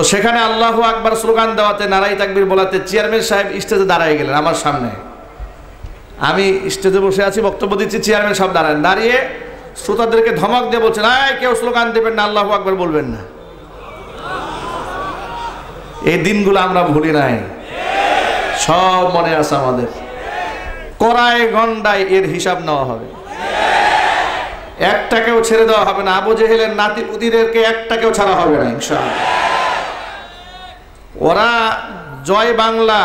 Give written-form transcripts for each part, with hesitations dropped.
তো সেখানে আল্লাহু আকবার স্লোগান দেওয়াতে, নারাই তাকবীর বলাতে চেয়ারম্যান সাহেব স্টেজে দাঁড়ায় গেলেন আমার সামনে। আমি স্টেজে বসে আছি, বক্তব্য দিচ্ছি, চেয়ারম্যান সাহেব দাঁড়িয়ে শ্রোতাদেরকে ধমক দিয়ে বলছেন, এই কেউ স্লোগান দেবেন না, আল্লাহু আকবার বলবেন না। এই দিনগুলো আমরা ভুলি নাই, সব মনে আছে আমাদের। কড়ায় গন্ডায় এর হিসাব নেওয়া হবে, একটাকেও ছেড়ে দেওয়া হবে না। আবু জেহেলের নাতি পুতিদেরকে একটাকেও ছাড়া হবে না ইনশাআল্লাহ। ওরা জয় বাংলা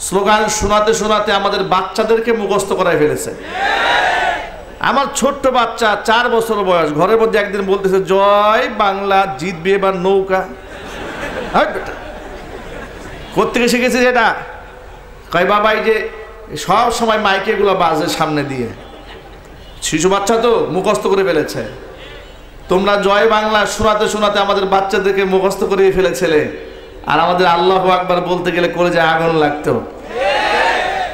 স্লোগান শোনাতে শোনাতে আমাদের বাচ্চাদেরকে মুখস্থ করায় ফেলেছে। আমার ছোট্ট বাচ্চা 4 বছর বয়স ঘরের মধ্যে একদিন বলতেছে, জয় বাংলা জিতবে এবার নৌকা। কোত্থেকে শিখেছে এটা? কয় বাবা এই যে সব সময় মাইকে এগুলো বাজে সামনে দিয়ে, শিশু বাচ্চা তো মুখস্থ করে ফেলেছে। তোমরা জয় বাংলা শোনাতে শোনাতে আমাদের বাচ্চাদেরকে মুখস্থ করে ফেলেছিলে, আর আমাদের আল্লাহু আকবার বলতে গেলে কলেজায় আগুন লাগতো।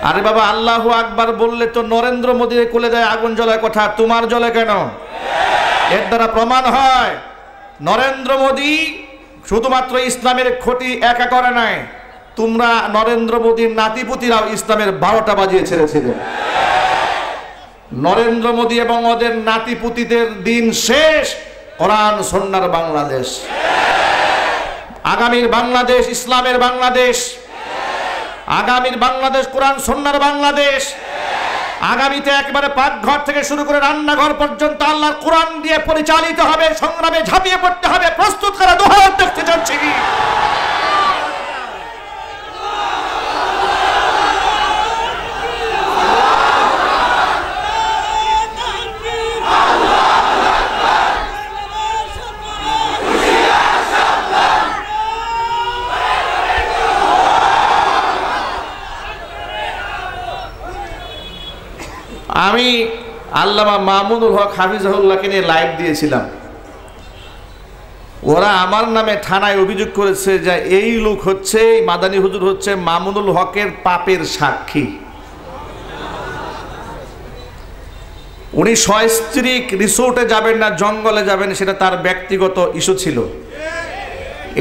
আরে বাবা, আল্লাহু আকবার বললে তো নরেন্দ্র মোদীর কলেজায় আগুন জ্বলার কথা, তোমার জ্বলে কেন? এর দ্বারা প্রমাণ হয় নরেন্দ্র মোদী শুধুমাত্র ইসলামের ক্ষতি একা করে নাই, তোমরা নরেন্দ্র মোদীর নাতিপুতিরাও ইসলামের 12টা বাজিয়ে ছেড়েছিলে। নরেন্দ্র মোদী এবং ওদের নাতিপুতিদের দিন শেষ, কোরআন সুন্নাহর বাংলাদেশ। আগামীর বাংলাদেশ ইসলামের বাংলাদেশ, আগামীর বাংলাদেশ কোরআন সুন্নাহর বাংলাদেশ। আগামীতে একেবারে পাকঘর থেকে শুরু করে রান্নাঘর পর্যন্ত আল্লাহর কোরআন দিয়ে পরিচালিত হবে, সংগ্রামে ঝাঁপিয়ে পড়তে হবে। প্রস্তুত করা দোহার দেখতে চাচ্ছি কি? আমি আল্লামা মামুনুল হক হাফিজাহুল্লাহকে নিয়ে লাইভ দিয়েছিলাম। ওরা আমার নামে থানায় অভিযোগ করেছে যে এই লোক হচ্ছে, মাদানী হুজুর হচ্ছে মামুনুল হকের পাপের সাক্ষী। উনি সস্ত্রীক রিসোর্টে যাবেন না জঙ্গলে যাবেন, সেটা তার ব্যক্তিগত ইস্যু ছিল।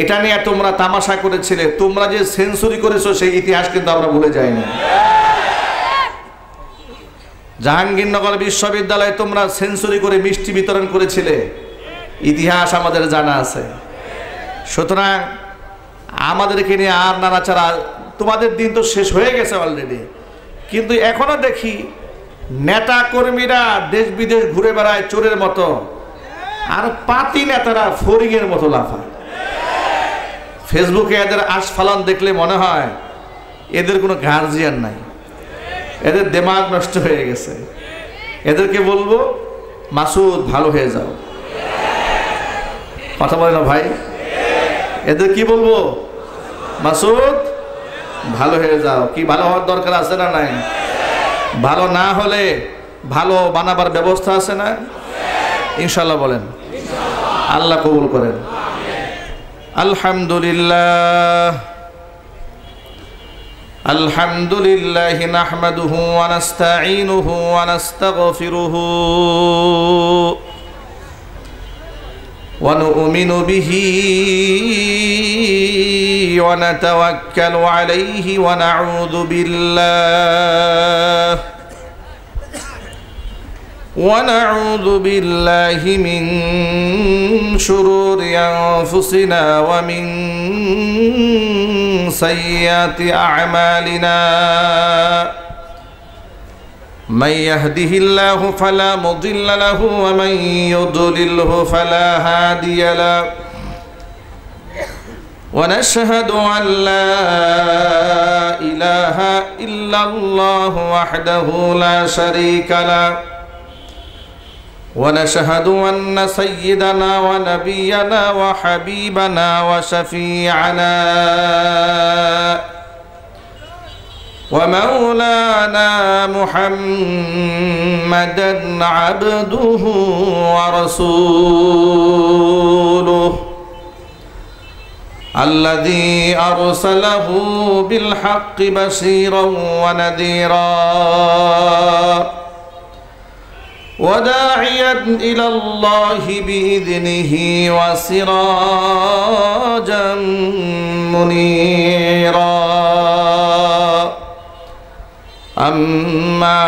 এটা নিয়ে তোমরা তামাশা করেছিলে। তোমরা যে সেঞ্চুরি করেছো সেই ইতিহাস কিন্তু আমরা ভুলে যাইনি। জাহাঙ্গীরনগর বিশ্ববিদ্যালয়ে তোমরা সেঞ্চুরি করে মিষ্টি বিতরণ করেছিলে, ইতিহাস আমাদের জানা আছে। সুতরাং আমাদেরকে নিয়ে আর নাড়াচাড়া, তোমাদের দিন তো শেষ হয়ে গেছে অলরেডি। কিন্তু এখনো দেখি নেতা কর্মীরা দেশ বিদেশ ঘুরে বেড়ায় চোরের মতো, আর পাতি নেতারা ফড়িংয়ের মতো লাফায়। ফেসবুকে এদের আস্ফালন দেখলে মনে হয় এদের কোনো গার্জিয়ান নাই, এদের দিমাগ নষ্ট হয়ে গেছে। এদেরকে বলবো, মাসুদ ভালো হয়ে যাও। কথা বলে না ভাই? এদের কি বলবো? মাসুদ ভালো হয়ে যাও। কি ভালো হওয়ার দরকার আছে না নাই? ভালো না হলে ভালো বানাবার ব্যবস্থা আছে না? ইনশাল্লাহ বলেন, আল্লাহ কবুল করেন। আলহামদুলিল্লাহ আলহামদুলিল্লাহি নাহমাদুহু ওয়া নাস্তাঈনুহু ওয়া নাস্তাগফিরুহু ওয়া নু'মিনু বিহি ওয়া নাতাওয়াক্কালু আলাইহি ওয়া নাউযু বিল্লাহি মিন শুরুরি আনফুসিনা ওয়া মিন সাইয়্যাতি আ'মালিনা মান ইয়াহদিহিল্লাহু ফালা মুদিল্লা লাহু ওয়া মান ইউদ্লিলহু ফালা হাদিয়া লাহু ওয়া নাশহাদু আন লা ইলাহা ইল্লাল্লাহু ওয়াহদাহু লা শারীকা লাহু ونشهد أن سيدنا ونبينا وحبيبنا وشفيعنا ومولانا محمدا عبده ورسوله الذي أرسله بالحق بشيرا ونذيرا وداعيا إلى الله بإذنه وسراجا منيرا أما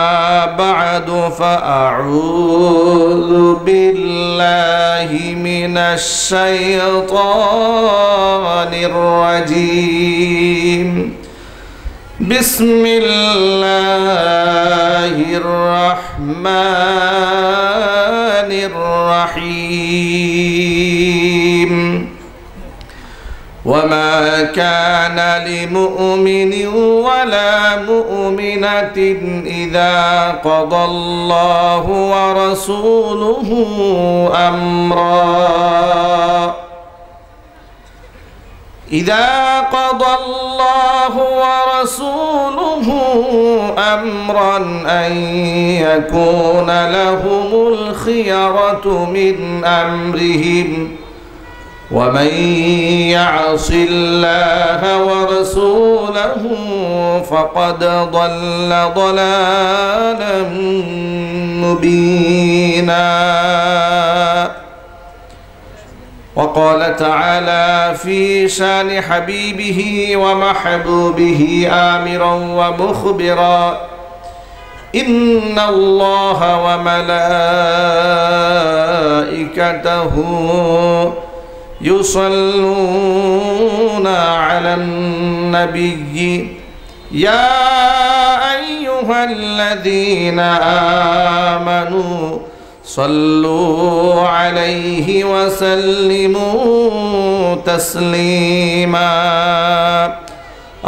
بعد فأعوذ بالله من الشيطان الرجيم بسم الله الرحمن الرحيم وما كان لمؤمن ولا مؤمنة إذا قضى الله ورسوله أمرا أن يكون لهم الخيرة من أمرهم ومن يعص الله ورسوله فقد ضل ضلالا مبينا وقال تعالى في شان حبيبه ومحبوبه آمرا ومخبرا إن الله وملائكته يصلون على النبي يا أيها الذين آمنوا صلوا عليه وسلموا تسليما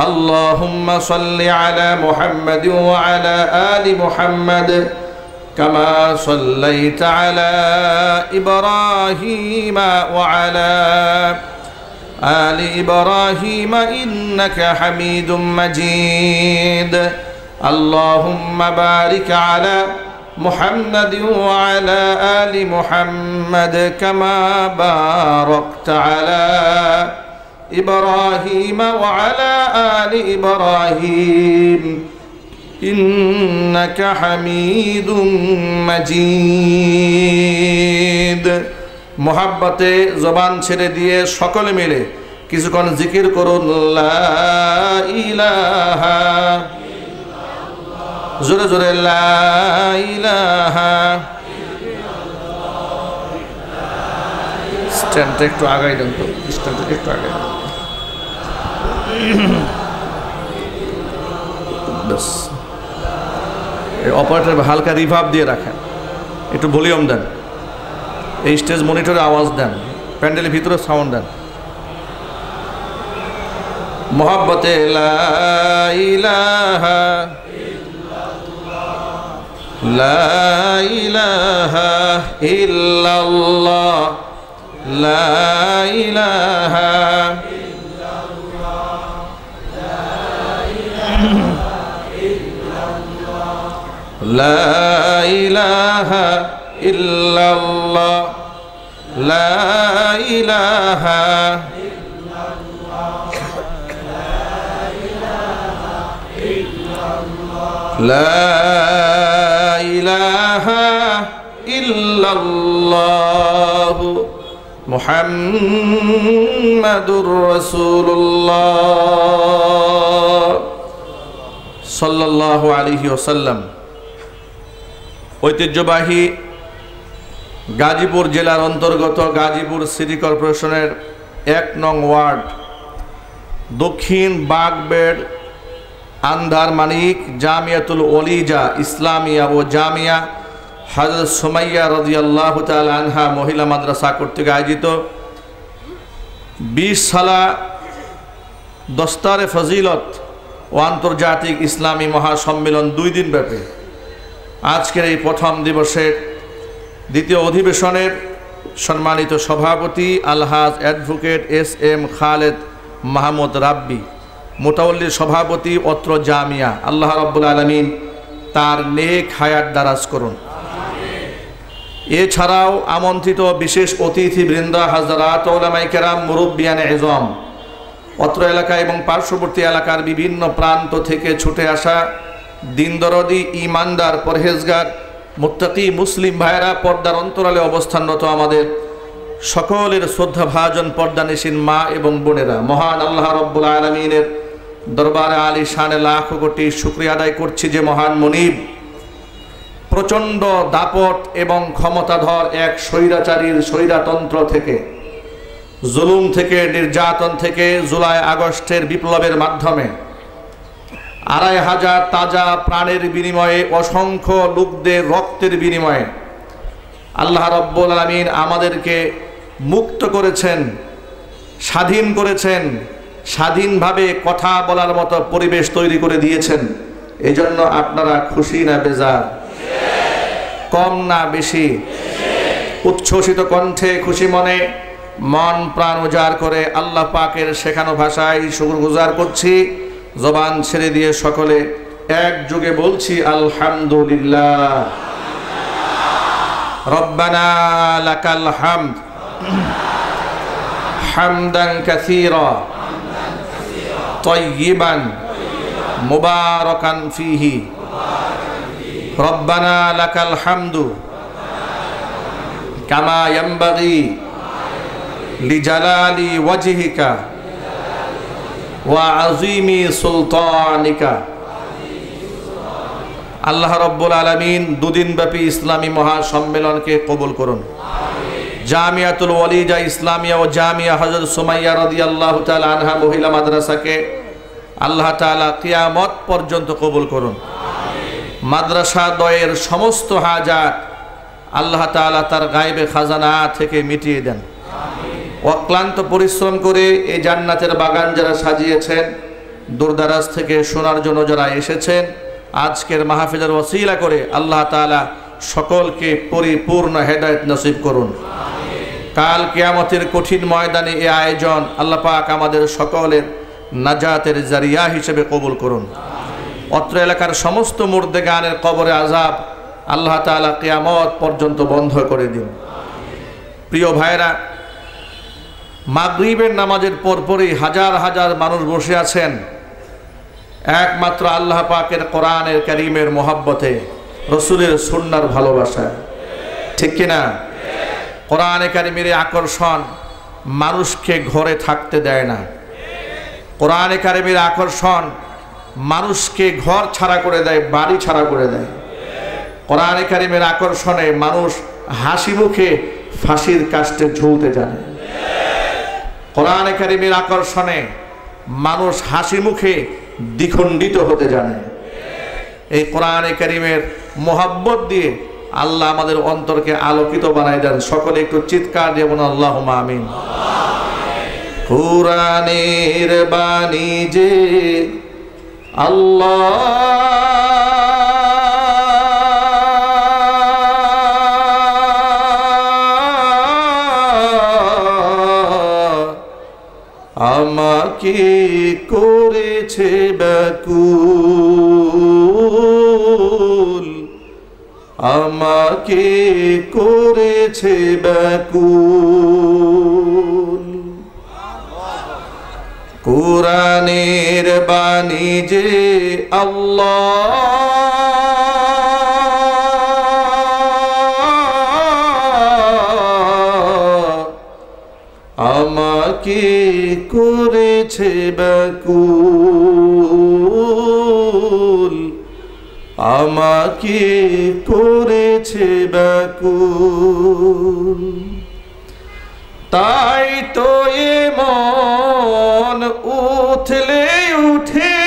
اللهم صل على محمد وعلى آل محمد كما صليت على إبراهيم وعلى آل إبراهيم إنك حميد مجيد اللهم بارك على محمد وعلى آل محمد كما باركت على إبراهيم وعلى آل إبراهيم إنك حميد مجيد محبته زبان ছেড়ে দিয়ে সকলে মিলে কিছুক্ষণ জিকির করুন লা ইলাহা জোরে জোরে লা ইলাহা স্ট্যান্ডটা একটু আগাই দেন তো স্ট্যান্ডটা একটু আগাই দেন বাস এই অপারেটর হালকা রিভার্ব দিয়ে রাখেন একটু ভলিউম দেন এই স্টেজ মনিটরে আওয়াজ দেন প্যান্ডেলের ভিতরে সাউন্ড দেন মোহাব্বতে লা ইলাহা লা ইলাহা ইল্লাল্লাহ লা ইলাহা লা ইলাহা ইল্লাল্লাহ লা ইলাহা লা ইলাহা ইল্লাল্লাহ মুহাম্মাদুর রাসূলুল্লাহ সাল্লাল্লাহু আলাইহি ওয়াসাল্লাম। ঐতিহ্যবাহী গাজীপুর জেলার অন্তর্গত গাজীপুর সিটি কর্পোরেশনের ১ নং ওয়ার্ড দক্ষিণ বাগবেড় আন্ধার মানিক জামিয়াতুল ওলিজা ইসলামিয়া ও জামিয়া হযরত সুমাইয়া রাদিয়াল্লাহু তাআলা আনহা মহিলা মাদ্রাসা কর্তৃক আয়োজিত ২০ সালা দস্তারে ফজিলত ও আন্তর্জাতিক ইসলামী মহাসম্মেলন ২ দিন ব্যাপী আজকের এই প্রথম দিবসের দ্বিতীয় অধিবেশনের সম্মানিত সভাপতি আলহাজ অ্যাডভোকেট এস.এম. খালেদ মাহমুদ রাব্বি, মোতাওয়াল্লির সভাপতি অত্র জামিয়া, আল্লাহ রাব্বুল আলামিন তার নেক হায়াত দারাজ করুন। এছাড়াও আমন্ত্রিত বিশেষ অতিথিবৃন্দ হাজরাত উলামায়ে কেরাম, মুরব্বিয়ানে ইজম, অত্র এলাকা এবং পার্শ্ববর্তী এলাকার বিভিন্ন প্রান্ত থেকে ছুটে আসা দিনদরদি, ইমানদার, পরহেজগার মুত্তাকি মুসলিম ভাইরা, পর্দার অন্তরালে অবস্থানরত আমাদের সকলের শ্রদ্ধাভাজন পর্দানিসীন মা এবং বোনেরা, মহান আল্লাহ রাব্বুল আলামিনের দরবারে আলী শানে লাখ কোটি শুকরিয়া আদায় করছি যে মহান মুনিব প্রচণ্ড দাপট এবং ক্ষমতাধর এক স্বৈরাচারীর স্বৈরাতন্ত্র থেকে, জুলুম থেকে, নির্যাতন থেকে জুলাই আগস্টের বিপ্লবের মাধ্যমে ২৫০০ তাজা প্রাণের বিনিময়ে, অসংখ্য লোকদের রক্তের বিনিময়ে আল্লাহ রাব্বুল আলামিন আমাদেরকে মুক্ত করেছেন, স্বাধীন করেছেন, স্বাধীনভাবে কথা বলার মতো পরিবেশ তৈরি করে দিয়েছেন। এজন্য আপনারা খুশি না বেজার? কম না বেশি? উচ্ছ্বসিত কণ্ঠে, খুশি মনে, মন প্রাণ উজাড় করে আল্লাহ পাকের শেখানো ভাষায় শুকরগুজার করছি। জবান ছেড়ে দিয়ে সকলে একযোগে বলছি আলহামদুলিল্লাহ। রব্বানা লাকাল হামদ হামদান কাসীরা তাইয়িবান মুবারাকান ফীহি। রব্বানা লাকাল হামদু কামা ইয়ানবাগি লিজালালি ওয়াজহিকা ওয়া আযীমি সুলতানিকা। আল্লাহ রাব্বুল আলামিন দুদিনব্যাপী ইসলামী মহাসম্মেলনকে কবুল করুন। জামিয়াতুল ওয়ালিজা ইসলামিয়া ও জামিয়া হযরত সুমাইয়া রাদিয়াল্লাহু তাআলা আনহা মহিলা মাদ্রাসাকে আল্লাহ তাআলা কিয়ামত পর্যন্ত কবুল করুন। মাদ্রাসা দ্বয়ের সমস্ত হাজাত আল্লাহ তাআলা তার গায়বে খাজানা থেকে মিটিয়ে দেন। অক্লান্ত পরিশ্রম করে এই জান্নাতের বাগান যারা সাজিয়েছেন, দূরদারাজ থেকে শোনার জন্য যারা এসেছেন, আজকের মাহফিলের ওসিলা করে আল্লাহ তাআলা সকলকে পরিপূর্ণ হেদায়েত নসিব করুন। কাল কিয়ামতের কঠিন ময়দানে এই আয়োজন আল্লাহ পাক আমাদের সকলের নাজাতের জারিয়া হিসেবে কবুল করুন। অত্র এলাকার সমস্ত মুর্দেগানের কবরে আযাব আল্লাহ তাআলা কিয়ামত পর্যন্ত বন্ধ করে দিন। প্রিয় ভাইরা, মাগরিবের নামাজের পরপরই হাজার হাজার মানুষ বসে আছেন একমাত্র আল্লাহ পাকের কোরআনের কারীমের মহব্বতে, রসুলের সুন্নাহর ভালোবাসায়। ঠিক কিনা? কোরআনে কারীমের আকর্ষণ মানুষকে ঘরে থাকতে দেয় না। কোরআনে কারীমের আকর্ষণ মানুষকে ঘর ছাড়া করে দেয়, বাড়ি ছাড়া করে দেয়। কোরআনে কারীমের আকর্ষণে মানুষ হাসি মুখে ফাঁসির কাস্টে ঝুলতে জানে। কোরআনে কারীমের আকর্ষণে মানুষ হাসি মুখে দ্বিখণ্ডিত হতে জানে। এই কোরআনে কারীমের মোহাব্বত দিয়ে আল্লাহ আমাদের অন্তরকে আলোকিত বানায় দেন। সকলে একটু চিৎকার দিয়ে বলুন আল্লাহুম্মা আমিন। কোরআনের বাণী যে আমাকে করেছে ব্যাকুল, আমাকে করেছে ব্যাকুল। কোরআনের বাণী যে আমাকে করেছে ব্যাকুল, আমাকে করেছে ব্যাকুল। তাই তো এ মন উথলে উঠে,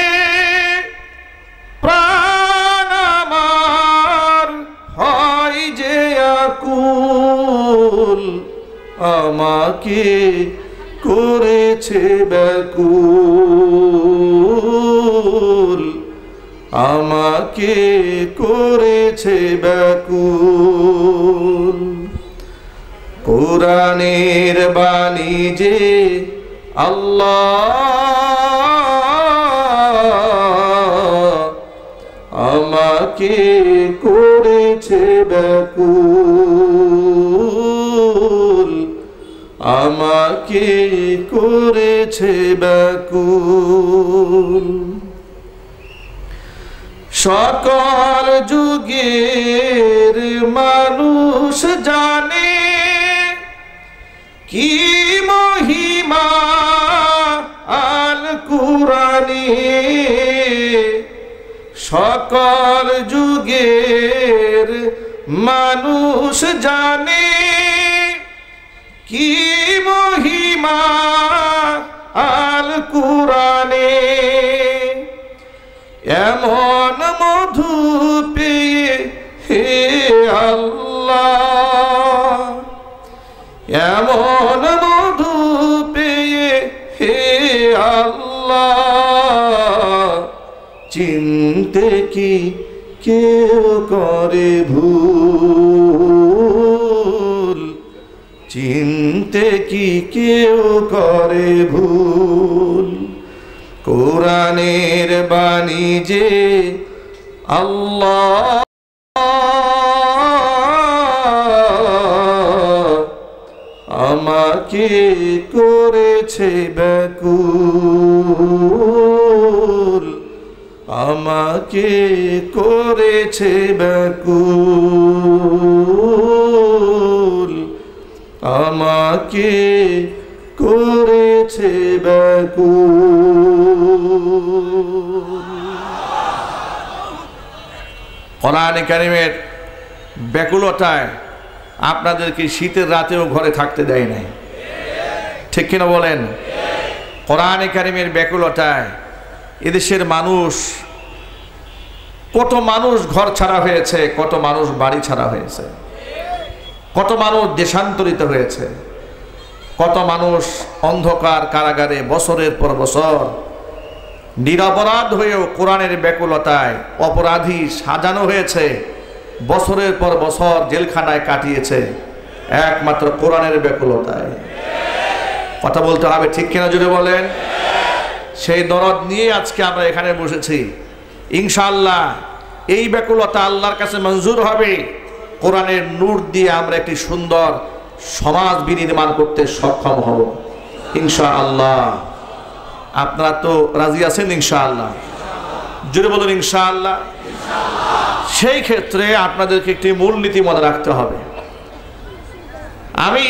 প্রাণ আমার হয় যে আকুল, আমাকে করেছে ব্যাকুল, আমাকে করেছে ব্যাকুল। কোরআনের বাণী যে আল্লাহ আমাকে করেছে ব্যাকুল, আমাকে করেছে ব্যাকুল। সকল যুগের মানুষ জানে কি মহিমা আল কুরআনে। সকল যুগের মানুষ জানে কি মহিমা আল কুরআনে। এমন মধু পেয়ে হে আল্লাহ, এমন মধু পেয়ে হে আল্লাহ, চিনতে কি কেউ করে ভুল, চিনতে কি কেউ করে ভুল। কোরআনের বাণী যে আল্লাহ আমাকে করেছে ব্যাকুল, আমাকে করেছে ব্যাকুল, আমাকে করেছে ব্যাকুল। কোরআনে কারিমের ব্যাকুলতায় আপনাদেরকে শীতের রাতেও ঘরে থাকতে দেয় নাই, ঠিক কিনা বলেন? কোরআনে কারিমের ব্যাকুলতায় এদেশের মানুষ, কত মানুষ ঘর ছাড়া হয়েছে, কত মানুষ বাড়ি ছাড়া হয়েছে, কত মানুষ দেশান্তরিত হয়েছে, কত মানুষ অন্ধকার কারাগারে বছরের পর বছর নিরপরাধ হয়েও কোরআনের ব্যাকুলতায় অপরাধী সাজানো হয়েছে, বছরের পর বছর জেলখানায় কাটিয়েছে একমাত্র কোরআনের ব্যাকুলতায়। কথা বলতে হবে, ঠিক কিনা জুড়ে বলেন? সেই দরদ নিয়ে আজকে আমরা এখানে বসেছি। ইনশাআল্লাহ এই ব্যাকুলতা আল্লাহর কাছে মঞ্জুর হবে। কোরআনের নূর দিয়ে আমরা একটি সুন্দর সমাজ বিনির্মাণ করতে সক্ষম হব ইনশাআল্লাহ। আপনারা তো রাজি আছেন ইনশাআল্লাহ? জোরে বলুন ইনশাআল্লাহ। সেই ক্ষেত্রে আপনাদেরকে একটি মূলনীতি মনে রাখতে হবে। আমি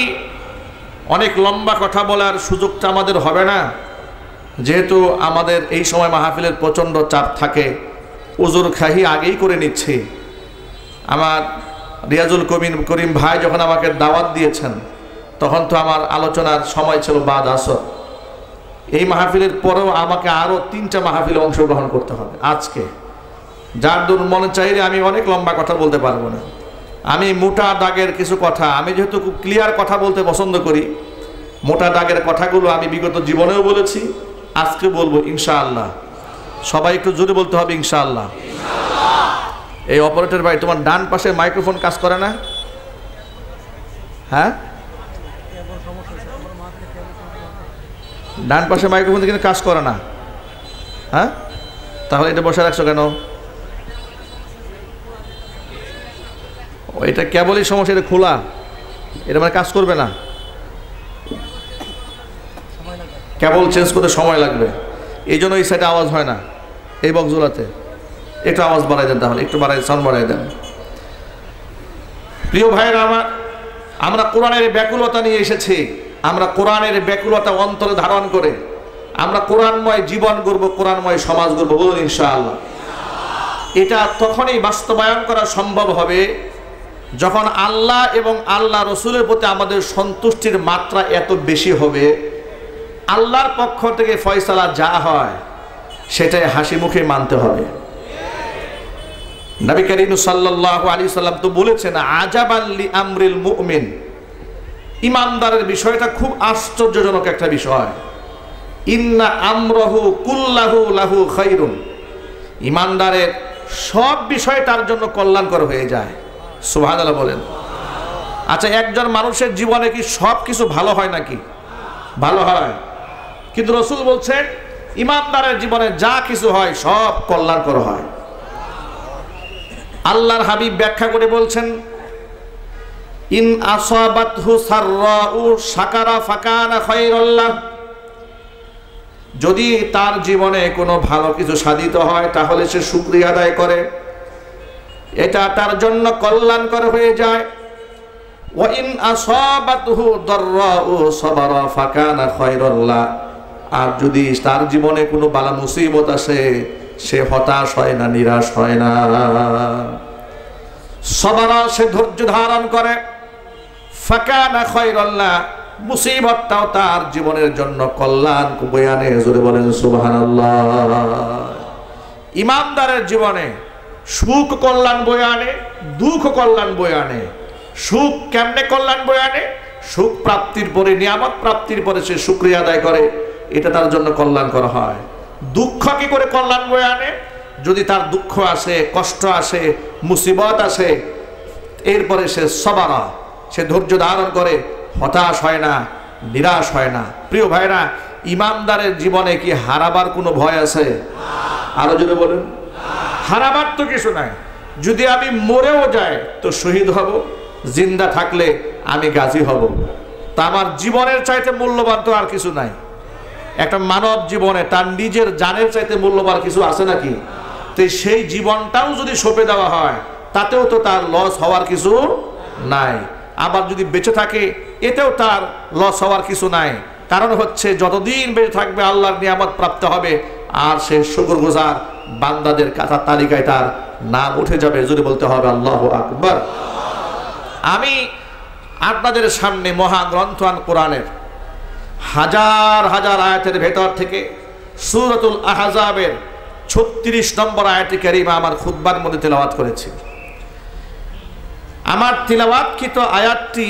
অনেক লম্বা কথা বলার সুযোগটা আমাদের হবে না, যেহেতু আমাদের এই সময় মাহফিলের প্রচণ্ড চাপ থাকে। উজুর খাহি আগেই করে নিচ্ছি। আমার রিয়াজুল করিম ভাই যখন আমাকে দাওয়াত দিয়েছেন তখন তো আমার আলোচনার সময় ছিল বাদ আসর। এই মাহফিলের পরেও আমাকে আরও 3টা মাহফিলে অংশগ্রহণ করতে হবে আজকে। যার দূর মনে চাইলে আমি অনেক লম্বা কথা বলতে পারবো না। আমি মোটা দাগের কিছু কথা, আমি যেহেতু খুব ক্লিয়ার কথা বলতে পছন্দ করি, মোটা দাগের কথাগুলো আমি বিগত জীবনেও বলেছি, আজকে বলবো ইনশাআল্লাহ। সবাই একটু জোরে বলতে হবে ইনশাআল্লাহ। এই অপারেটর ভাই, তোমার ডান পাশে মাইক্রোফোন কাজ করে না? হ্যাঁ, ডান পাশে মাইক্রোফোন কিন্তু কাজ করে না। হ্যাঁ, তাহলে এটা বসে রাখছো কেন? এটা কেবলই সমস্যা, এটা খোলা, এটা মানে কাজ করবে না। কেবল চেঞ্জ করতে সময় লাগবে, এই জন্য এই সাইডে আওয়াজ হয় না। এই বক্সগুলোতে একটু আওয়াজ বাড়াই দেন, তাহলে একটু বাড়াই, সাউন্ড বাড়াই দেন। প্রিয় ভাইরা আমার, আমরা কোরআনের ব্যাকুলতা নিয়ে এসেছি। আমরা কোরআনের ব্যাকুলতা অন্তরে ধারণ করে আমরা কোরআনময় জীবন গড়ব, কোরআনময় সমাজ গড়ব, বলুন ইনশাআল্লাহ। এটা তখনই বাস্তবায়ন করা সম্ভব হবে যখন আল্লাহ এবং আল্লাহ রসুলের প্রতি আমাদের সন্তুষ্টির মাত্রা এত বেশি হবে, আল্লাহর পক্ষ থেকে ফয়সালা যা হয় সেটাই হাসি মুখে মানতে হবে। নবী করিম সাল্লাল্লাহু আলাইহি সাল্লাম তো বলেছেন, আজাবান লি আমরিল মুমিন, ইমানদারের বিষয়টা খুব আশ্চর্যজনক একটা বিষয়। ইন্না আমরাহু কুল্লাহু লাহু খায়রুন, ইমানদারের সব বিষয় তার জন্য কল্যাণকর হয়ে যায়। সুবহানাল্লাহ বলেন। আচ্ছা, একজন মানুষের জীবনে কি সব কিছু ভালো হয় নাকি? ভালো হয়, কিন্তু রাসূল বলছেন ইমানদারের জীবনে যা কিছু হয় সব কল্যাণকর হয়। আল্লাহর হাবিব ব্যাখ্যা করে বলছেন, ইন আসাবাতহু সাররাউ শাকারা ফাকানা খায়রাল্লাহ, যদি তার জীবনে কোনো ভালো কিছু সাধিত হয় তাহলে সে শুকরিয়া আদায় করে, এটা তার জন্য কল্যাণকর হয়ে যায়। ওয়া ইন আসাবাতুহু দাররাউ সাবারা ফাকানা খায়রাল লা, আর যদি তার জীবনে কোনো বালা মুসিবত আসে সে হতাশ হয় না, নিরাশ হয় না। সাবারা, সে ধৈর্য ধারণ করে। ফাকানা খায়রাল লা, মুসিবতটাও তার জীবনের জন্য কল্যাণ বয়ে আনে। জোরে বলেন সুবহানাল্লাহ। ইমানদারের জীবনে সুখ কল্যাণ বয়ে আনে, দুঃখ কল্যাণ বয়ে আনে। সুখ কেমনে কল্যাণ বয়ে আনে? সুখ প্রাপ্তির পরে, নিয়ামত প্রাপ্তির পরে সে শুকরিয়া আদায় করে, এটা তার জন্য কল্যাণ করা হয়। দুঃখ কি করে কল্যাণ বয়ে আনে? যদি তার দুঃখ আসে, কষ্ট আসে, মুসিবত আসে, এরপরে সে সবারা, সে ধৈর্য ধারণ করে, হতাশ হয় না, নিরাশ হয় না। প্রিয় ভাইরা, ইমানদারের জীবনে কি হারাবার কোনো ভয় আছে? আরো যদি বলেন, হারাবার তো কিছু নাই। যদি আমি মরেও যাই তো শহীদ হব, জিন্দা থাকলে আমি গাজী হব। তা আমার জীবনের চাইতে মূল্যবান তো আর কিছু নাই। একটা মানব জীবনে তার নিজের জানের চাইতে মূল্যবান কিছু আছে নাকি? তো সেই জীবনটাও যদি সঁপে দেওয়া হয় তাতেও তো তার লস হওয়ার কিছু নাই। আবার যদি বেঁচে থাকে এতেও তার লস হওয়ার কিছু নাই। কারণ হচ্ছে যতদিন বেঁচে থাকবে আল্লাহর নিয়ামত প্রাপ্ত হবে, আর সে শুকরগুজার বান্দাদের কাতার তালিকায় তার নাম উঠে যাবে। যদি বলতে হবে আল্লাহু আকবার। আমি আপনাদের সামনে মহাগ্রন্থ আল কোরআনের হাজার হাজার আয়াতের ভেতর থেকে সূরাতুল আহজাবের 36 নম্বর আয়াতে কারিমা আমার খুতবার মধ্যে তেলাওয়াত করেছি। আমার তিলাওয়াতকৃত আয়াতটি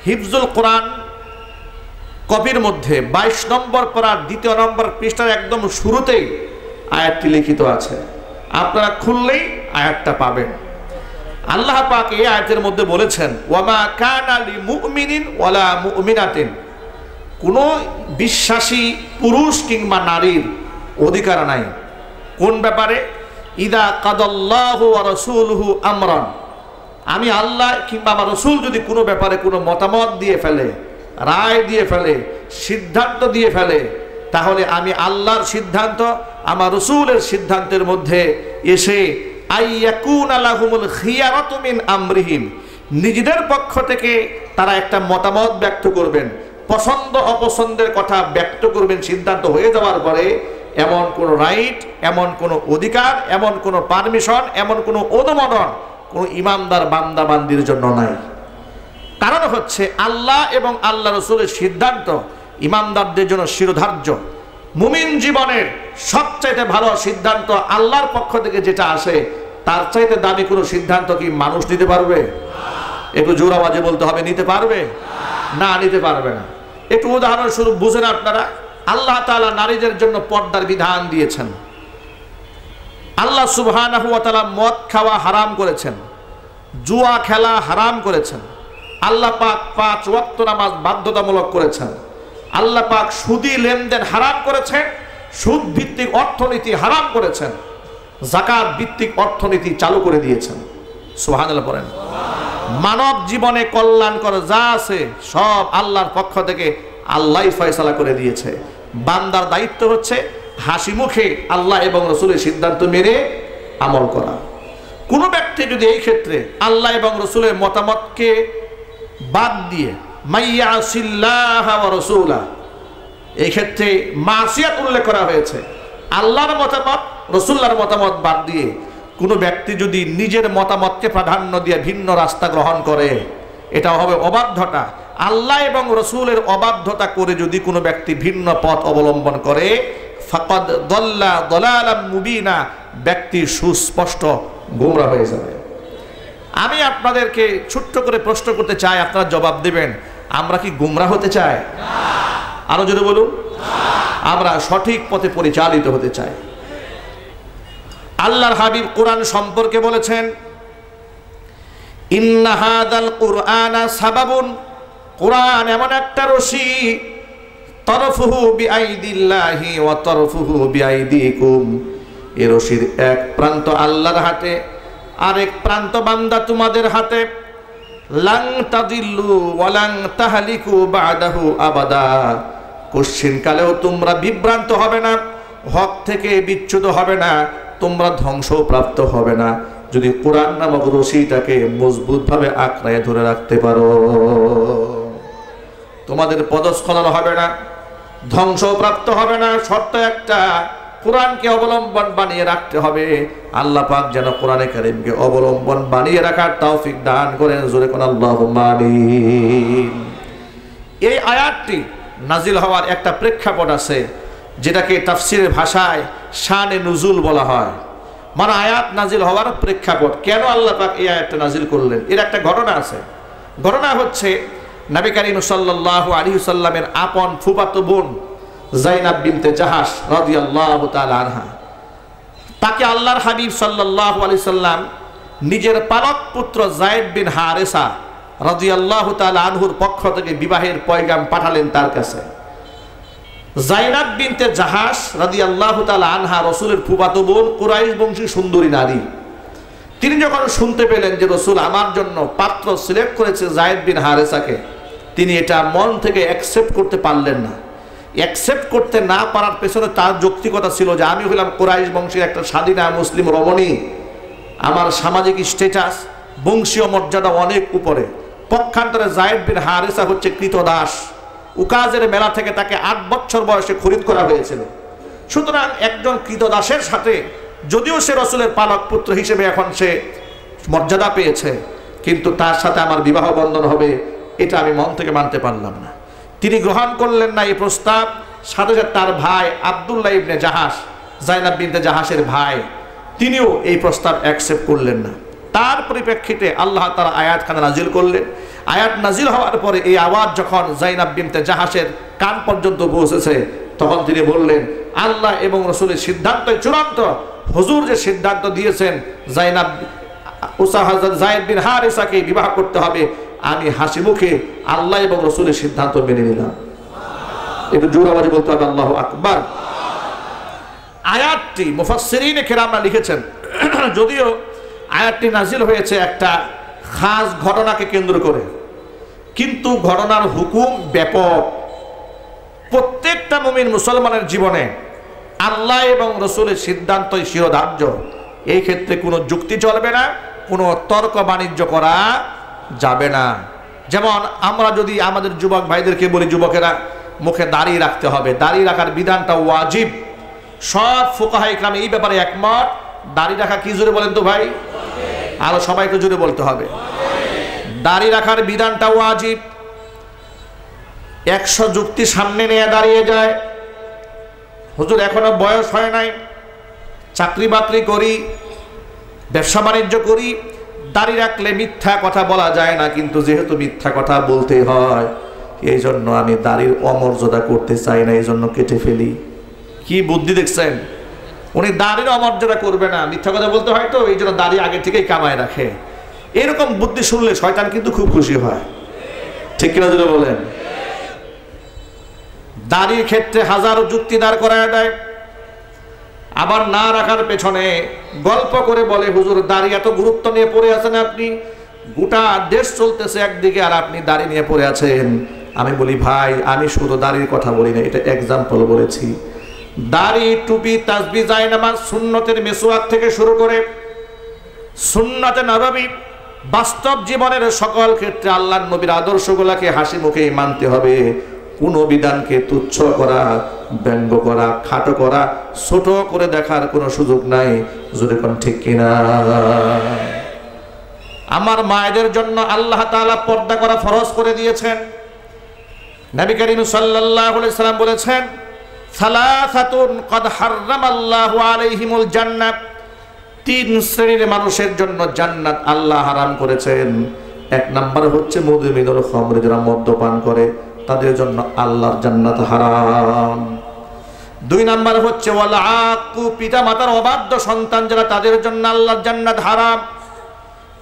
হিফজুল কোরআন কপির মধ্যে 22 নম্বর পড়ার 2 নম্বর পৃষ্ঠার একদম শুরুতেই আয়াতটি লিখিত আছে। আপনারা খুললেই আয়াতটা পাবেন। আল্লাহ পাক এই আয়াতের মধ্যে বলেছেন, ওয়ামা কানা লিমুমিনিন ওয়ালা মুমিনাতিন, কোনো বিশ্বাসী পুরুষ কিংবা নারীর অধিকার নাই। কোন ব্যাপারে? ইদা কাদাল্লাহু ওয়া রাসূলুহু আমরান, আমি আল্লাহ কিংবা আমার রসুল যদি কোনো ব্যাপারে কোনো মতামত দিয়ে ফেলে, রায় দিয়ে ফেলে, সিদ্ধান্ত দিয়ে ফেলে, তাহলে আমি আল্লাহর সিদ্ধান্ত আমার রসুলের সিদ্ধান্তের মধ্যে এসে আইয়াকুনা লাহুমুল খিয়ারাতু মিন আমরিহিম, নিজেদের পক্ষ থেকে তারা একটা মতামত ব্যক্ত করবেন, পছন্দ অপছন্দের কথা ব্যক্ত করবেন। সিদ্ধান্ত হয়ে যাওয়ার পরে এমন কোনো রাইট, এমন কোনো অধিকার, এমন কোনো পারমিশন, এমন কোনো অনুমোদন কোনো ইমানদার বান্দা বান্দির জন্য নাই। কারণ হচ্ছে আল্লাহ এবং আল্লাহ রসুলের সিদ্ধান্ত ইমানদারদের জন্য শিরোধার্য। মুমিন জীবনের সবচাইতে ভালো সিদ্ধান্ত আল্লাহর পক্ষ থেকে যেটা আসে, তার চাইতে দামি কোনো সিদ্ধান্ত কি মানুষ নিতে পারবে? একটু জোর আওয়াজে বলতে হবে, নিতে পারবে না? নিতে পারবে না। একটু উদাহরণস্বরূপ বুঝেন আপনারা, আল্লাহ তাআলা নারীদের জন্য পর্দার বিধান দিয়েছেন। আল্লাহ সুবহানাহু ওয়া তাআলা মদ খাওয়া হারাম করেছেন, জুয়া খেলা হারাম করেছেন। আল্লাহ পাক 5 ওয়াক্ত নামাজ বাধ্যতামূলক করেছেন। আল্লাহ পাক সুদী লেনদেন হারাম করেছেন, সুদ ভিত্তিক অর্থনীতি হারাম করেছেন, যাকাত ভিত্তিক অর্থনীতি চালু করে দিয়েছেন। সুবহানাল্লাহ পড়েন। মানব জীবনে কল্যাণকর যা আছে সব আল্লাহর পক্ষ থেকে আল্লাহই ফয়সালা করে দিয়েছে। বান্দার দায়িত্ব হচ্ছে হাসি মুখে আল্লাহ এবং রসুলের সিদ্ধান্ত মেনে আমল করা। কোনো ব্যক্তি যদি এই ক্ষেত্রে আল্লাহ এবং রসুলের মতামতকে বাদ দিয়ে মাইয়াসিল্লাহ ওয়া রাসূলা, এই ক্ষেত্রে মাসিয়াত উল্লেখ করা হয়েছে। আল্লাহর মতামত, রসুল্লাহর মতামত বাদ দিয়ে কোনো ব্যক্তি যদি নিজের মতামতকে প্রাধান্য দিয়ে ভিন্ন রাস্তা গ্রহণ করে, এটা হবে অবাধ্যতা। আল্লাহ এবং রসুলের অবাধ্যতা করে যদি কোনো ব্যক্তি ভিন্ন পথ অবলম্বন করে, ফাকাদ দাল্লা দালালাম মুবিনা, ব্যক্তি সুস্পষ্ট গোমরা হয়ে যাবে। আমি আপনাদেরকে ছোট্ট করে প্রশ্ন করতে চাই, আপনারা জবাব দেবেন। আমরা কি গোমরা হতে চাই? আরো জোরে বলুন। আমরা সঠিক পথে পরিচালিত হতে চাই। আল্লাহর হাবিব কোরআন সম্পর্কে বলেছেন, ইন্না হাদাল কুরআনা সাবাবুন, কোরআন এমন একটা রশি, তরফুহু বিআইদিল্লাহি ওয়া তরফুহু বিআইদিকুম, এই রশির এক প্রান্ত আল্লাহর হাতে, আরেক প্রান্ত বান্দা তোমাদের হাতে। লাং তাদিল্লু ওয়া লাং তাহলিকু বাদাহু আবাদা, কোশ্চিনকালেও তোমরা বিভ্রান্ত হবে না, হক থেকে বিচ্যুত হবে না, তোমরা ধ্বংসপ্রাপ্ত হবে না, যদি কোরআন নামক রশিটাকে মজবুতভাবে আঁকড়ায় ধরে রাখতে পারো। তোমাদের পদস্খলন হবে না, ধ্বংসপ্রাপ্ত হবে না। শর্ত একটা, কোরআনকে অবলম্বন বানিয়ে রাখতে হবে। আল্লাহ পাক যেন কোরআনে কারীমকে অবলম্বন বানিয়ে রাখার তৌফিক দান করেন। জোরে কোন আল্লাহুম্মা আমিন। এই আয়াতটি নাজিল হওয়ার একটা প্রেক্ষাপট আছে, যেটাকে তাফসীরের ভাষায় শানে নুজুল বলা হয়, মানে আয়াত নাজিল হওয়ার প্রেক্ষাপট। কেন আল্লাহ পাক এই আয়াতটা নাজিল করলেন, এর একটা ঘটনা আছে। ঘটনা হচ্ছে নবী করিম সাল্লাল্লাহু আলাইহি ওয়াসাল্লামের আপন ফুফাতো বোন যায়নাব বিনতে জাহাশ রাদিয়াল্লাহু তাআলা আনহা, তাকে আল্লাহর হাবিব সাল্লাল্লাহু আলাইহি সাল্লাম নিজের পালক পুত্র যায়েদ বিন হারেসা রাদিয়াল্লাহু তাআলা আনহুর পক্ষ থেকে বিবাহের পয়গাম পাঠালেন তার কাছে। যায়নাব বিনতে জাহাশ রাদিয়াল্লাহু তাআলা আনহা রাসূলের ফুফাতো বোন, কুরাইশ বংশী সুন্দরী নারী। তিনি যখন শুনতে পেলেন যে রাসূল আমার জন্য পাত্র সিলেক্ট করেছে যায়েদ বিন হারেসাকে, তিনি এটা মন থেকে অ্যাকসেপ্ট করতে পারলেন না। অ্যাকসেপ্ট করতে না পারার পেছনে তার যৌক্তিকতা ছিল যে আমি হলাম কুরাইশ বংশের একটা স্বাধীনা মুসলিম রমণী, আমার সামাজিক স্ট্যাটাস বংশীয় মর্যাদা অনেক উপরে। পক্ষান্তরে যায়েদ বিন হারেসা হচ্ছে কৃতদাস, উকাজের মেলা থেকে তাকে 8 বছর বয়সে খরিদ করা হয়েছিল। সুতরাং একজন কৃতদাসের সাথে যদিও সে রাসূলের পালক পুত্র হিসেবে এখন সে মর্যাদা পেয়েছে, কিন্তু তার সাথে আমার বিবাহ বন্ধন হবে, এটা আমি মন থেকে মানতে পারলাম না। তিনি গ্রহণ করলেন না এই প্রস্তাব। সাথে সাথে তার ভাই আব্দুল্লাহ ইবনে জাহাশ, যায়নাব বিনতে জাহাশের ভাই, তিনিও এই প্রস্তাব অ্যাকসেপ্ট করলেন না। তার পরিপ্রেক্ষিতে আল্লাহ তাআলা আয়াতখানা নাজিল করলেন। আয়াত নাজিল হওয়ার পরে এই আওয়াজ যখন যায়নাব বিনতে জাহাশের কান পর্যন্ত পৌঁছেছে, তখন তিনি বললেন, আল্লাহ এবং রাসূলের সিদ্ধান্তই চূড়ান্ত। হুজুর যে সিদ্ধান্ত দিয়েছেন যায়েদ বিন হারেসাকে বিবাহ করতে হবে, আমি হাসি মুখে আল্লাহ এবং রাসূলের সিদ্ধান্ত মেনে নিলাম। একটু জোর আওয়াজে বলতে হবে আল্লাহু আকবার। আয়াতটি মুফাসসিরিনে কেরামরা লিখেছেন, যদিও আয়াতটি নাজিল হয়েছে একটা খাস ঘটনাকে কেন্দ্র করে, কিন্তু ঘটনার হুকুম ব্যাপক। প্রত্যেকটা মুমিন মুসলমানের জীবনে আল্লাহ এবং রাসূলের সিদ্ধান্তই শিরোধার্য। এই ক্ষেত্রে কোনো যুক্তি চলবে না, কোনো তর্ক বাণিজ্য করা যাবে না। যেমন আমরা যদি আমাদের যুবক ভাইদেরকে বলি, যুবকেরা মুখে দাড়ি রাখতে হবে, দাড়ি রাখার বিধানটা ওয়াজিব। সব ফুকাহা ইকরাম এই ব্যাপারে একমত। দাড়ি রাখা কি, জোরে বলেন তো ভাই, আরো সবাইকে জোরে বলতে হবে। দাড়ি রাখার বিধানটা ওয়াজিব। 100 যুক্তি সামনে নিয়ে দাঁড়িয়ে যায়, হুজুর এখনো বয়স হয় নাই, চাকরি বাকরি করি, ব্যবসা বাণিজ্য করি, দাড়ি রাখলে মিথ্যা কথা বলা যায় না, কিন্তু যেহেতু মিথ্যা কথা বলতে হয় এই জন্য আমি দাড়ির অমর্যাদা করতে চাই না, এই জন্য কেটে ফেলি। কি বুদ্ধি দেখছেন, উনি দাড়ির অমর্যাদা করবে না, মিথ্যা কথা বলতে হয় তো এই জন্য দাড়ি আগে থেকেই কামায় রাখে। এরকম বুদ্ধি শুনলে শয়তান কিন্তু খুব খুশি হয়, ঠিক কিনা যদি বলেন। দাড়ির ক্ষেত্রে হাজারো যুক্তি দাঁড় করায় দেয়, আবার না রাখার পেছনে গল্প করে বলে, হুজুর দাড়ি এত গুরুত্ব নিয়ে পড়ে আছেন আপনি, গোটা দেশ চলতেছে একদিকে আর আপনি দাড়ি নিয়ে পড়ে আছেন। আমি বলি ভাই, আমি শুধু দাড়ির কথা বলি না, এটা এক্সাম্পল বলেছি। দাড়ি, টুপি, তাসবিহ, জায়নামাজ, সুন্নতের মিসওয়াক থেকে শুরু করে সুন্নতে নববী, বাস্তব জীবনের সকল ক্ষেত্রে আল্লাহর নবীর আদর্শগুলোকে হাসি মুখেই মানতে হবে। কোনো বিধানকে তুচ্ছ করা, ব্যঙ্গ করা, খাটো করা, ছোট করে দেখার কোনো সুযোগ নাই। যদি কোন ঠিক কিনা। আমার মায়েদের জন্য আল্লাহ তাআলা পর্দা করা ফরজ করে দিয়েছেন। নবী করিম সাল্লাল্লাহু আলাইহি সাল্লাম বলেছেন, সালাসাতুন ক্বাদ হারামাল্লাহু আলাইহিমুল জান্নাহ, 3 শ্রেণীর মানুষের জন্য জান্নাত আল্লাহ হারাম করেছেন। 1 নাম্বার হচ্ছে মুদমিনুল খামর, যারা মদ্যপান করে তাদের জন্য আল্লাহর জান্নাত হারাম। 2 নাম্বার হচ্ছে ওয়াল আকু, পিতা মাতার অবাধ্য সন্তান যারা, তাদের জন্য আল্লাহর জান্নাত হারাম।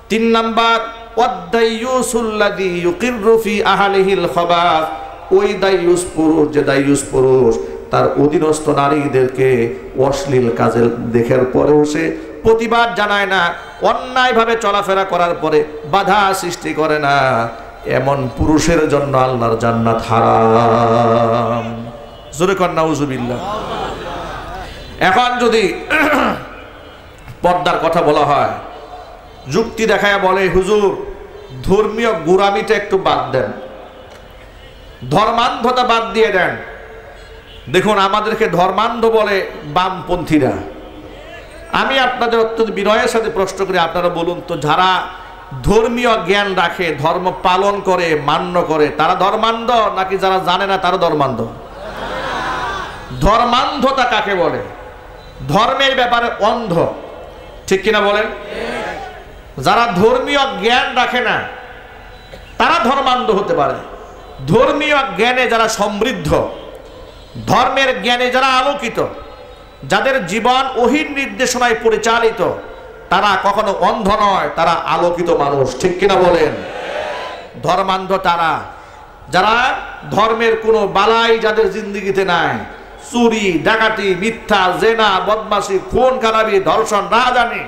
3 নাম্বার ওয়াদাইয়ুসুল্লাযী ইউকিররু ফি আহলিহিল খাবাস, ওই দাইয়ুস পুরুষ, যে দাইয়ুস পুরুষ তার অধীনস্থ নারীদেরকে অশ্লীল কাজে দেখার পরেও সে প্রতিবাদ জানায় না, অন্যায়ভাবে চলাফেরা করার পরে বাধা সৃষ্টি করে না, এমন পুরুষের জন্য আল্লাহর জান্নাত হারাম। জোরে কর নাউজুবিল্লাহ। এখন যদি পর্দার কথা বলা হয়, যুক্তি দেখায় বলে হুজুর ধর্মীয় গোঁড়ামিটা একটু বাদ দেন, ধর্মান্ধতা বাদ দিয়ে দেন। দেখুন আমাদেরকে ধর্মান্ধ বলে বামপন্থীরা। আমি আপনাদের অত্যন্ত বিনয়ের সাথে প্রশ্ন করি, আপনারা বলুন তো, যারা ধর্মীয় জ্ঞান রাখে, ধর্ম পালন করে, মান্য করে, তারা ধর্মান্ধ নাকি যারা জানে না তারা ধর্মান্ধ? ধর্মান্ধতা কাকে বলে? ধর্মের ব্যাপারে অন্ধ, ঠিক কিনা বলেন? যারা ধর্মীয় জ্ঞান রাখে না তারা ধর্মান্ধ হতে পারে। ধর্মীয় জ্ঞানে যারা সমৃদ্ধ, ধর্মের জ্ঞানে যারা আলোকিত, যাদের জীবন ওহীর নির্দেশনায় পরিচালিত, তারা কখনো অন্ধ নয়, তারা আলোকিত মানুষ, ঠিক কিনা বলেন? ধর্মান্ধ তারা যারা ধর্মের কোনো বালাই যাদের জিন্দেগিতে নাই, চুরি, ডাকাতি, মিথ্যা, জেনা, বদমাশি, খুন খারাপি, ধর্ষণ, রাজধানী,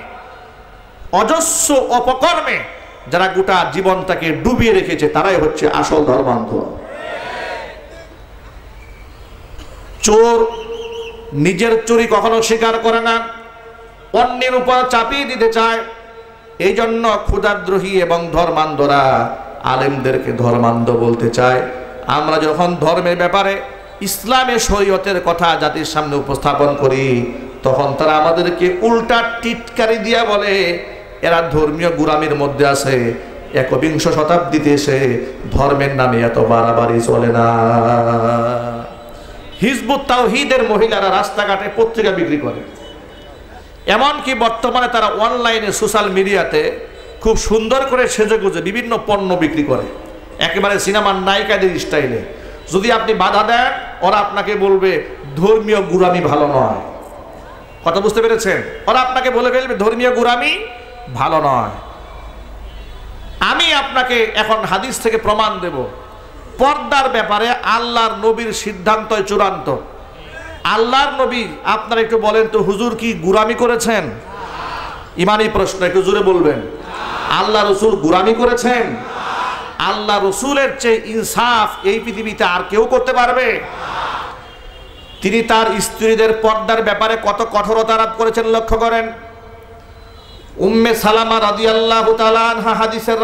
অজস্র অপকর্মে যারা গোটা জীবনটাকে ডুবিয়ে রেখেছে, তারাই হচ্ছে আসল ধর্মান্ধ। চোর নিজের চুরি কখনো স্বীকার করে না, অন্যের উপর চাপিয়ে দিতে চায়। এই জন্য ক্ষুধাদ্রোহী এবং ধর্মান্ধরা আলেমদেরকে ধর্মান্ধ বলতে চায়। আমরা যখন ধর্মের ব্যাপারে ইসলামের শরীয়তের কথা জাতির সামনে উপস্থাপন করি, তখন তারা আমাদেরকে উল্টা টিটকারি দিয়া বলে এরা ধর্মীয় গোঁড়ামির মধ্যে আছে। একবিংশ শতাব্দীতে এসে ধর্মের নামে এত বাড়াবাড়ি চলে না। হিজবুত তাওহীদের মহিলারা রাস্তাঘাটে পত্রিকা বিক্রি করে, এমনকি বর্তমানে তারা অনলাইনে সোশ্যাল মিডিয়াতে খুব সুন্দর করে সেজেগুজে বিভিন্ন পণ্য বিক্রি করে, একেবারে সিনেমার নায়িকাদের স্টাইলে। যদি আপনি বাধা দেন, ওরা আপনাকে বলবে ধর্মীয় গোঁড়ামি ভালো নয়। কথা বুঝতে পেরেছেন? ওরা আপনাকে বলে ফেলবে ধর্মীয় গোঁড়ামি ভালো নয়। আমি আপনাকে এখন হাদিস থেকে প্রমাণ দেব, পর্দার ব্যাপারে আল্লাহর নবীর সিদ্ধান্ত চূড়ান্ত। আল্লাহর নবী, আপনারা একটু বলেন তো হুজুর কি গোঁড়ামি করেছেন? ইমানি প্রশ্ন, একটু জোরে বলবেন। আল্লাহ রসুল গোঁড়ামি করেছেন? আল্লাহ রসুলের চেয়ে ইনসাফ এই পৃথিবীতে আর কেউ করতে পারবে? তিনি তার স্ত্রীদের পর্দার ব্যাপারে কত কঠোরতা আরোপ করেছেন লক্ষ্য করেন। উম্মে সালামা রাদিয়াল্লাহু তাআলা আনহা হাদিসের